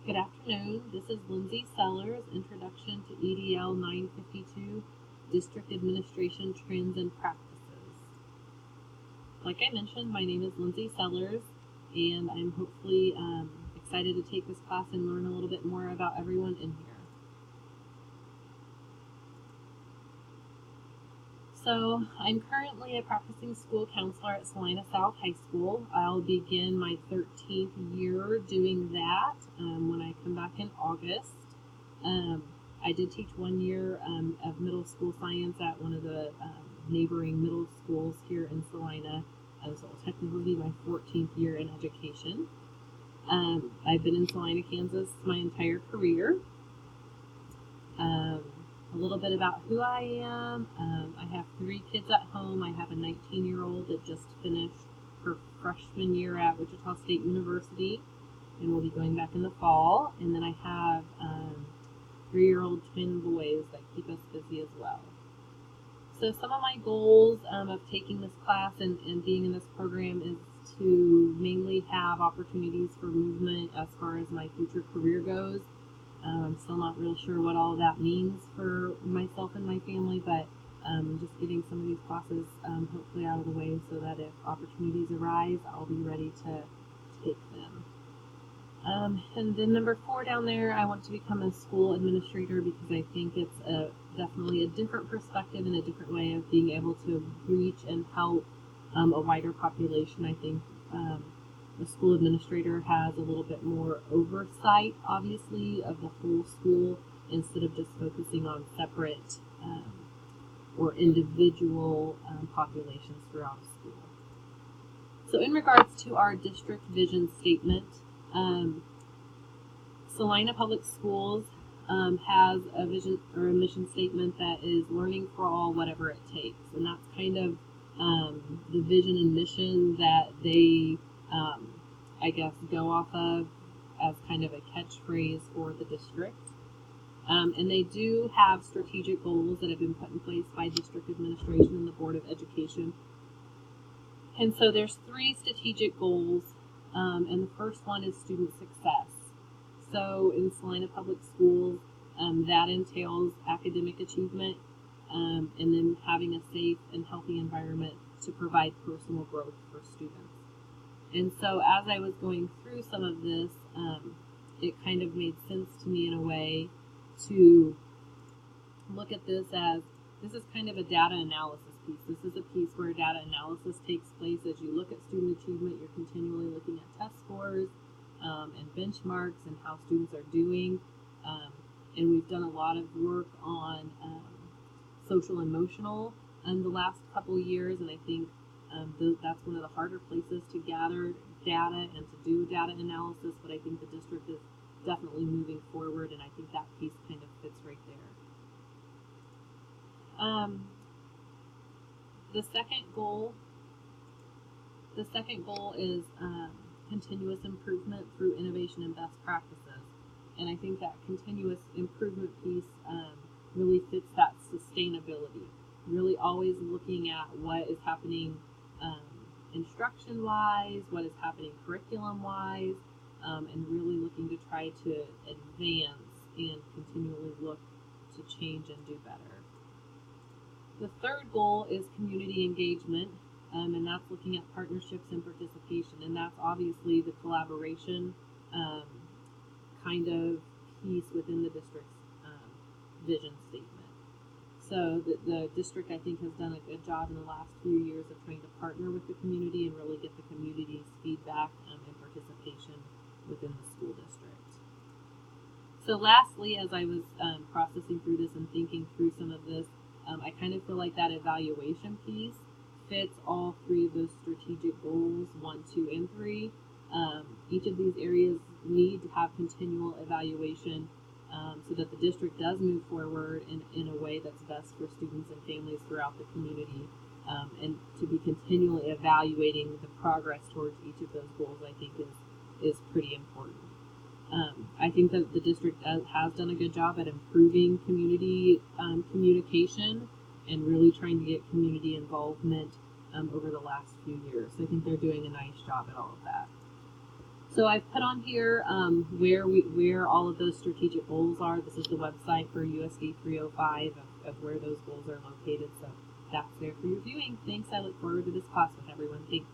Good afternoon. This is Lindsay Sellers, Introduction to EDL 952, District Administration Trends and Practices. Like I mentioned, my name is Lindsay Sellers, and I'm hopefully excited to take this class and learn a little bit more about everyone in here. So I'm currently a practicing school counselor at Salina South High School. I'll begin my 13th year doing that when I come back in August. I did teach 1 year of middle school science at one of the neighboring middle schools here in Salina, so it will technically be my 14th year in education. I've been in Salina, Kansas my entire career. A little bit about who I am. I have 3 kids at home. I have a 19-year-old that just finished her freshman year at Wichita State University and will be going back in the fall. And then I have 3-year-old twin boys that keep us busy as well. So some of my goals of taking this class and being in this program is to mainly have opportunities for movement as far as my future career goes. I'm still not real sure what all of that means for myself and my family, but just getting some of these classes hopefully out of the way so that if opportunities arise, I'll be ready to take them. And then number 4 down there, I want to become a school administrator because I think it's definitely a different perspective and a different way of being able to reach and help a wider population. I think the school administrator has a little bit more oversight, obviously, of the whole school instead of just focusing on separate or individual populations throughout a school. So in regards to our district vision statement, Salina Public Schools has a vision or a mission statement that is learning for all, whatever it takes. And that's kind of the vision and mission that they I guess, go off of as kind of a catchphrase for the district. And they do have strategic goals that have been put in place by district administration and the Board of Education. And so there's 3 strategic goals, and the first one is student success. So in Salina Public Schools, that entails academic achievement and then having a safe and healthy environment to provide personal growth for students. And so as I was going through some of this, it kind of made sense to me in a way to look at this as this is kind of a data analysis piece. This is a piece where data analysis takes place as you look at student achievement. You're continually looking at test scores and benchmarks and how students are doing. And we've done a lot of work on social emotional in the last couple years, and I think that's one of the harder places to gather data and to do data analysis, but I think the district is definitely moving forward, and I think that piece kind of fits right there. The second goal is continuous improvement through innovation and best practices, and I think that continuous improvement piece really fits that sustainability. Really always looking at what is happening instruction-wise, what is happening curriculum-wise, and really looking to try to advance and continually look to change and do better. The third goal is community engagement, and that's looking at partnerships and participation, and that's obviously the collaboration kind of piece within the district's vision statement. So the district, I think, has done a good job in the last few years of trying to partner with the community and really get the community's feedback and participation within the school district. So lastly, as I was processing through this and thinking through some of this, I kind of feel like that evaluation piece fits all 3 of those strategic goals, 1, 2, and 3. Each of these areas need to have continual evaluation so that the district does move forward in a way that's best for students and families throughout the community, and to be continually evaluating the progress towards each of those goals, I think is pretty important. I think that the district has done a good job at improving community communication and really trying to get community involvement over the last few years. So I think they're doing a nice job at all of that. So I've put on here where all of those strategic goals are. This is the website for USD 305 of where those goals are located. So that's there for your viewing. Thanks. I look forward to this class with everyone. Thanks.